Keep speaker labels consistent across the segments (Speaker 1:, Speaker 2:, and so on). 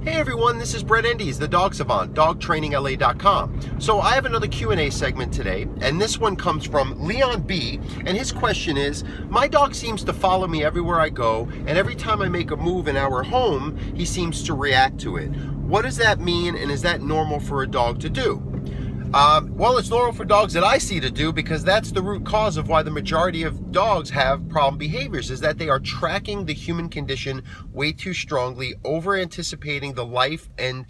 Speaker 1: Hey everyone, this is Brett Endies, the Dog Savant, dogtrainingla.com. So I have another Q&A segment today, and this one comes from Leon B, and his question is, my dog seems to follow me everywhere I go, and every time I make a move in our home, he seems to react to it. What does that mean, and is that normal for a dog to do? Well, it's normal for dogs that I see to do, because that's the root cause of why the majority of dogs have problem behaviors, is that they are tracking the human condition way too strongly, over anticipating the life and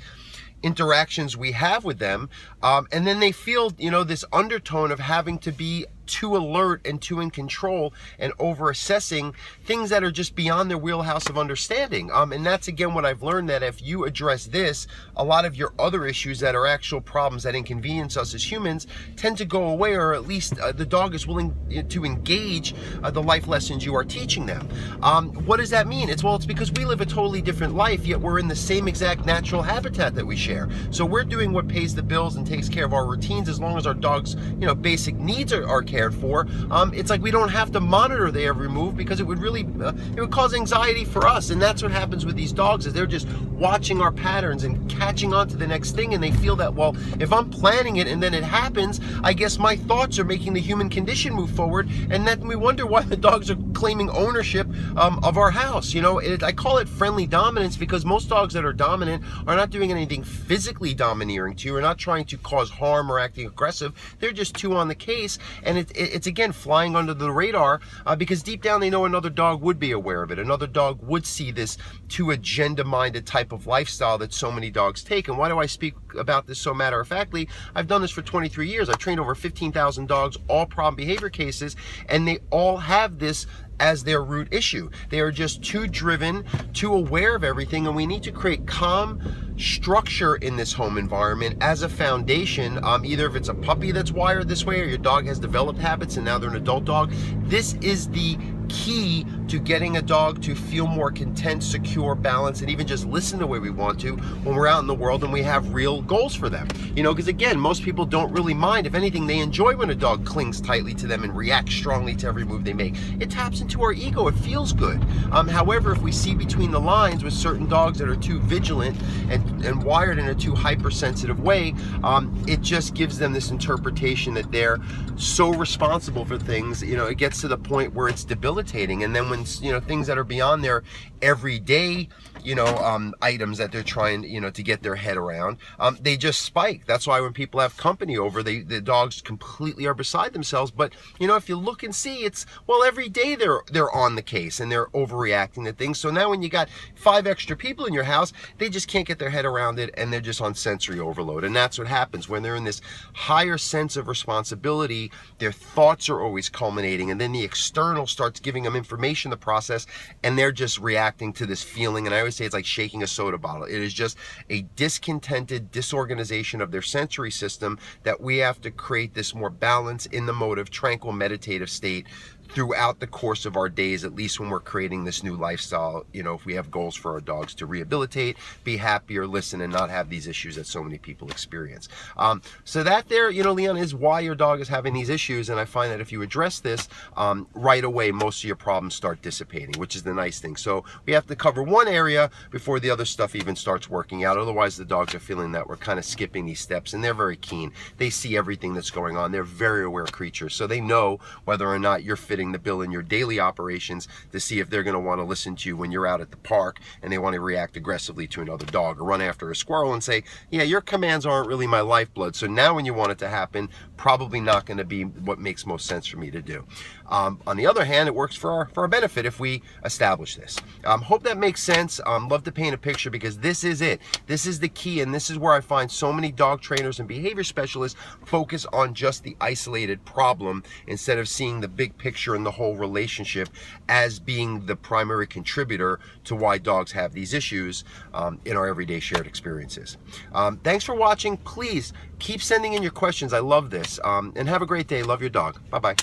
Speaker 1: interactions we have with them, and then they feel, this undertone of having to be too alert and too in control and over assessing things that are just beyond their wheelhouse of understanding. And that's again what I've learned, that if you address this, a lot of your other issues that are actual problems that inconvenience us as humans tend to go away, or at least the dog is willing to engage the life lessons you are teaching them. What does that mean? It's because we live a totally different life, yet we're in the same exact natural habitat that we share. So we're doing what pays the bills and takes care of our routines, as long as our dog's basic needs are cared for. It's like we don't have to monitor their every move, because it would really it would cause anxiety for us. And that's what happens with these dogs, is they're just watching our patterns and catching on to the next thing, and they feel that, well, if I'm planning it and then it happens, I guess my thoughts are making the human condition move forward, and then we wonder why the dogs are claiming ownership of our house. I call it friendly dominance, because most dogs that are dominant are not doing anything physically domineering to you, or not trying to cause harm or acting aggressive. They're just too on the case, and it's again flying under the radar, because deep down they know another dog would be aware of it. Another dog would see this too agenda-minded type of lifestyle that so many dogs take. And why do I speak about this so matter-of-factly? I've done this for 23 years. I've trained over 15,000 dogs, all problem behavior cases, and they all have this as their root issue. They are just too driven, too aware of everything, and we need to create calm structure in this home environment as a foundation. Either if it's a puppy that's wired this way, or your dog has developed habits and now they're an adult dog, this is the key to getting a dog to feel more content, secure, balanced, and even just listen the way we want to when we're out in the world and we have real goals for them. Because again, most people don't really mind. If anything, they enjoy when a dog clings tightly to them and reacts strongly to every move they make. It taps into our ego. It feels good. However, if we see between the lines with certain dogs that are too vigilant and wired in a too hypersensitive way, it just gives them this interpretation that they're so responsible for things. It gets to the point where it's debilitating. And then when things that are beyond their everyday items that they're trying to get their head around, they just spike. That's why when people have company over, the dogs completely are beside themselves. But if you look and see, it's, well, every day they're on the case and they're overreacting to things. So now when you got 5 extra people in your house, they just can't get their head around it, and they're just on sensory overload. And that's what happens when they're in this higher sense of responsibility. Their thoughts are always culminating, and then the external starts giving them information to process, and they're just reacting to this feeling. And I always say it's like shaking a soda bottle. It is just a discontented disorganization of their sensory system, that we have to create this more balance in the motive, tranquil, meditative state throughout the course of our days, at least when we're creating this new lifestyle. If we have goals for our dogs to rehabilitate, be happier, listen, and not have these issues that so many people experience. So that there, Leon, is why your dog is having these issues. And I find that if you address this right away, most of your problems start dissipating, which is the nice thing. So we have to cover one area before the other stuff even starts working out. Otherwise, the dogs are feeling that we're kind of skipping these steps, and they're very keen. They see everything that's going on. They're very aware creatures. So they know whether or not you're fitting the bill in your daily operations, to see if they're going to want to listen to you when you're out at the park and they want to react aggressively to another dog, or run after a squirrel and say, yeah, your commands aren't really my lifeblood. So now when you want it to happen, probably not going to be what makes most sense for me to do. On the other hand, it works for our benefit if we establish this. Hope that makes sense. Love to paint a picture, because this is it. This is the key, and this is where I find so many dog trainers and behavior specialists focus on just the isolated problem, instead of seeing the big picture and the whole relationship as being the primary contributor to why dogs have these issues in our everyday shared experiences. Thanks for watching. Please keep sending in your questions. I love this. And have a great day. Love your dog. Bye-bye.